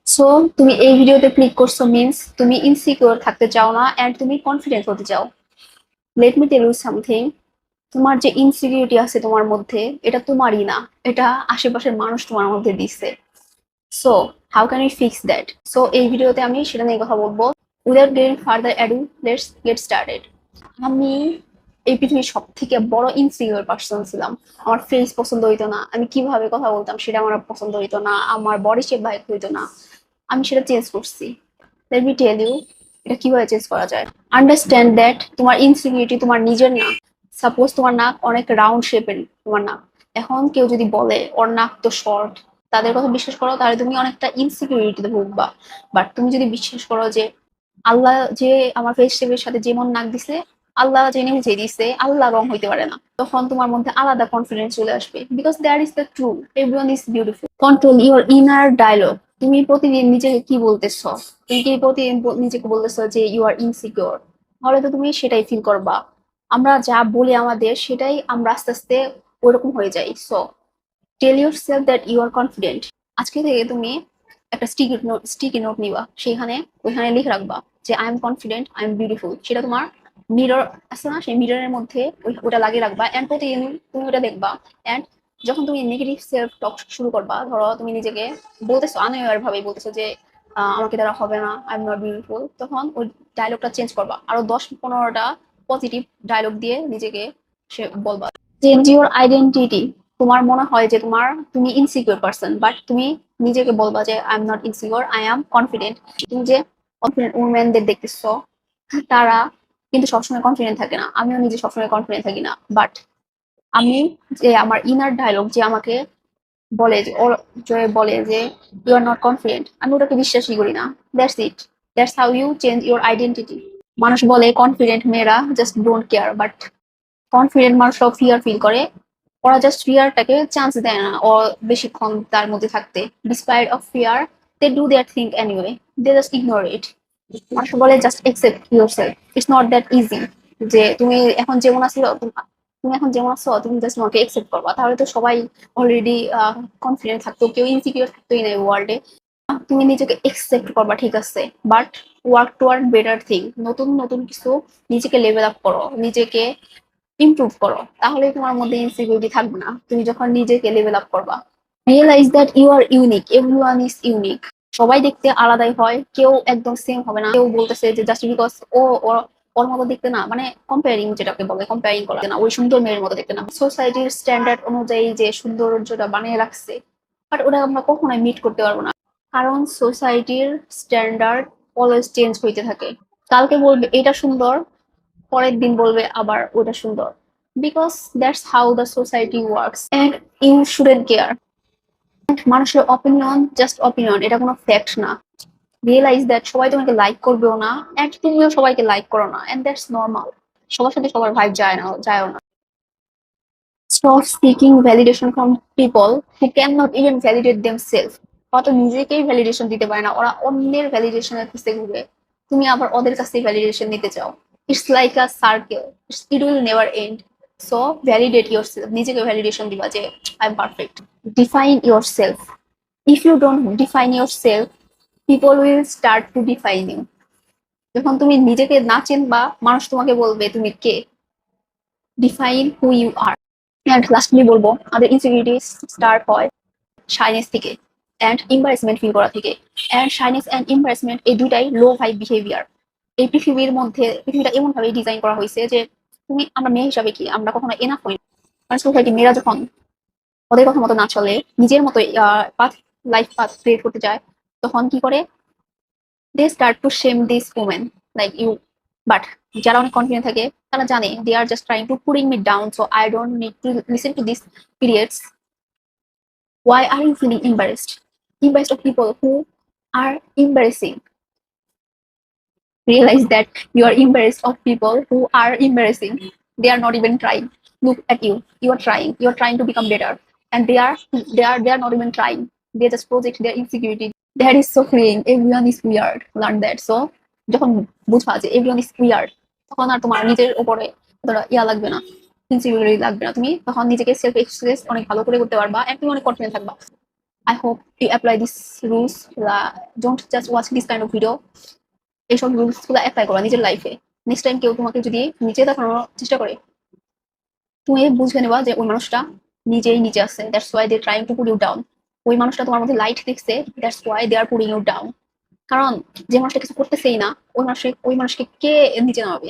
So তুমি এই ভিডিওতে ক্লিক করছো মিন্স তুমি ইনসিকিউর থাকতে চাও না এন্ড তুমি কনফিডেন্ট হতে চাও। Let me tell you something. তোমার যে ইনসিকিউরিটি আছে তোমার মধ্যে, এটা তোমারই না, এটা আশেপাশের মানুষ তোমার মধ্যে দিচ্ছে। So how can you fix that? So এই ভিডিওতে আমি সেটা নিয়ে কথা বলবো। Without getting further ado, let's get started. আমি এই পৃথিবীর সব থেকে বড় ইনসিকিউর পার্সন ছিলাম। আমার ফেস পছন্দ হইতো না, আমি কিভাবে কথা বলতাম সেটা আমার পছন্দ হইতো না, আমার বডি শেপ বাইক হইতো না। আমি সেটা চেঞ্জ করছি। লেট মি টেল ইউ এটা কিভাবে চেঞ্জ করা যায়। আন্ডারস্ট্যান্ড দ্যাট তোমার ইনসিকিউরিটি তোমার নিজের না। সাপোজ তোমার নাক অনেক রাউন্ড শেপের, তোমার নাক। এখন কেউ যদি বলে ওর নাক তো শর্ট, তাদের কথা বিশ্বাস করো, তাহলে তুমি অনেকটা ইনসিকিউরিটিতে ভুগবা। বাট তুমি যদি বিশ্বাস করো যে আল্লাহ যে আমার ফেস শেপের সাথে যেমন নাক দিছে, আল্লাহ জেনে বুঝে দিছে, আল্লাহ রং হইতে পারে না, তখন তোমার মধ্যে আলাদা কনফিডেন্স চলে আসবে। Because that is the true, everyone is beautiful. Control your inner dialogue. তুমি প্রতিদিন নিজেকে কি বলতেছো? তুমি কি প্রতিদিন নিজেকে বলতেছো যে ইউ আর ইনসিকিউর? তাহলে তো তুমি সেটাই ফিল করবা। আমরা যা বলি আমাদের, সেটাই আমরা আস্তে আস্তে ওরকম হয়ে যাই। So tell yourself that you are confident. আজকে থেকে তুমি একটা স্টিকি নোট নিবা, সেখানে ওইখানে লিখে রাখবা যে I M confident, I am beautiful. সেটা তোমার মিরর আছে না, সেই মিররের মধ্যে ওটা লাগিয়ে রাখবা এন্ড প্রতিদিন তুমি ওটা দেখবা। এন্ড যখন তুমি নেগেটিভ সেলফ টক শুরু করবা, ধরো তুমি নিজেকে বলতেছো, আনএওয়ার ভাবে বলতেছো যে আমাকে দ্বারা হবে না, আই এম নট বিউটিফুল, তখন ওই ডায়লগটা চেঞ্জ করবা, আরো 10-15টা পজিটিভ ডায়লগ দিয়ে নিজেকে সে বলবা। Change your identity. তোমার মনে হয় যে তুমি ইনসিকিউর পারসন, বাট তুমি নিজেকে বলবা যে I am not insecure, I am confident. তুমি যে কনফিডেন্ট উমেনদের দেখতেছো, তারা কিন্তু সবসময় কনফিডেন্ট থাকে না, আমিও নিজে সবসময় কনফিডেন্ট থাকি না। বাট আমি যে আমার ইনার ডায়লগ যে আমাকে বলে যে ওর যে বলে যে ইউ আর নট কনফিডেন্ট, আমি ওটাকে বিশ্বাসই করি না। That's it. That's how you change your identity. মানুষ বলে কনফিডেন্ট মেয়েরা just don't care, but confident মানুষরাও ফিয়ার ফিল করে। ওরা জাস্ট ফিয়ারটাকে চান্স দেয় না ও বেশিক্ষণ তার মধ্যে থাকতে। Despite of fear, they do their thing anyway, they just ignore it. মানুষ বলে just accept yourself, it's not that easy. যে তুমি এখন যেমন আছো, তুমি এখন যেমন আছো, তুমি জাস্ট তোমাকে একসেপ্ট করবা, তাহলে তো সবাই অলরেডি কনফিডেন্ট থাকতো, কেউ ইনসিকিউর থাকতোই না এই ওয়ার্ল্ডে। তুমি নিজেকে একসেপ্ট করবা, ঠিক আছে, but work toward better thing. নতুন নতুন কিছু নিজেকে লেভেল আপ করো, নিজেকে ইমপ্রুভ করো, তাহলে তোমার মধ্যে ইনসিকিউরিটি থাকবে না। তুমি যখন নিজেকে লেভেল আপ করবা, realise that you are unique, everyone is unique. সবাই দেখতে আলাদাই হয়, কেউ একদম সেম হবে না। কেউ বলতেছে যে জাস্ট বিকজ ও ওর ওর মতো দেখতে না, মানে কম্পেয়ারিং, যেটাকে বলে কম্পেয়ারিং করা না, ওই সুন্দর মেয়ের মতো দেখতে না, সোসাইটির স্ট্যান্ডার্ড অনুযায়ী যে সৌন্দর্যটা বানিয়ে রাখছে, বাট ওটা আমরা কখনোই মিট করতে পারবো না। কারণ সোসাইটির স্ট্যান্ডার্ড অলওয়েজ চেঞ্জ হইতে থাকে। কালকে বলবে এটা সুন্দর, পরের দিন বলবে আবার ওটা সুন্দর। Because that's how the society works and you shouldn't care. মানুষের অপিনিয়ন জাস্ট অপিনিয়ন, এটা কোনো ফ্যাক্ট না। রিয়েলাইজ দ্যাট সবাই তোমাকে লাইক করবেও না, এন্ড তুমিও সবাইকে লাইক করো না, এন্ড দ্যাটস নর্মাল। সবার সাথে সবার ভাইব যায়ও না। Stop seeking validation from people who cannot even validate themselves. ওরা তো নিজেকেই ভ্যালিডেশন দিতে পারে না, ওরা অন্যের ভ্যালিডেশনের পিছে ঘুরে, তুমি আবার ওদের কাছ থেকে ভ্যালিডেশন নিতে চাও। It's like a circle, it will never end. So validate yourself, নিজেকে ভ্যালিডেশন দিবা যে I am perfect. Define yourself. If you don't define yourself, people will start to define you. যখন তুমি নিজেকে না চিনবা, মানুষ তোমাকে বলবে তুমি কে। Define who you are. And lastly বলবো, আমাদের ইনসিকিউরিটি স্টার্ট হয় শাইনেস থেকে অ্যান্ড ইম্বারেসমেন্ট ফিল করা থেকে। অ্যান্ড শাইনেস অ্যান্ড ইম্বারেসমেন্ট এই দুইটাই লো ভাইব বিহেভিয়ার। এই পৃথিবীর মধ্যে পৃথিবীটা এমন ভাবে ডিজাইন করা হয়েছে যে আমরা মেয়ে হিসাবে কি আমরা কখনো এনাফ হই না। কারণ সোসাইটি মেয়েরা যখন ওদের কথা মতো না চলে, নিজের মতো পাথ লাইফ পাথ ক্রিয়েট করতে যায়, তখন কি করে, they start to shame this women like you. But যারা অনেক কনফিডেন্ট থাকে, তারা জানে they are just trying to putting me down, so I don't need to listen to this periods. Why are you feeling embarrassed? Embarrassed of people who are embarrassing. Realize that you are embarrassed of people who are embarrassing. They are not even trying. Look at you. You are trying. You are trying to become better, and they are not even trying. They just project their insecurity. That is so freeing. Everyone is weird. Learn that. So যখন বুঝবা যে everyone is weird, তখন আর তোমার নিজের উপরে অতটা লাগবে না, ইনসিকিউরিটি লাগবে না। তুমি তখন নিজেকে সেলফ এক্সপ্রেস অনেক ভালো করে করতে পারবা, and তুমি অনেক কনফিডেন্ট থাকবা। I hope you apply these rules. Don't just watch this kind of video. এইসব রুলস গুলো অ্যাপ্লাই করো নিজের লাইফে। নেক্সট টাইম কেউ তোমাকে যদি নিচে দেখানোর চেষ্টা করে, তুমি বুঝে নেবা যে ওই মানুষটা নিজেই নিচে আছে। That's why they trying to put you down. ওই মানুষটা তোমার মধ্যে লাইট দেখছে, that's why they are putting you down. কারণ যে মানুষটা কিছু করতেছেই না, ওই মানুষকে কে নিচে নামাবে?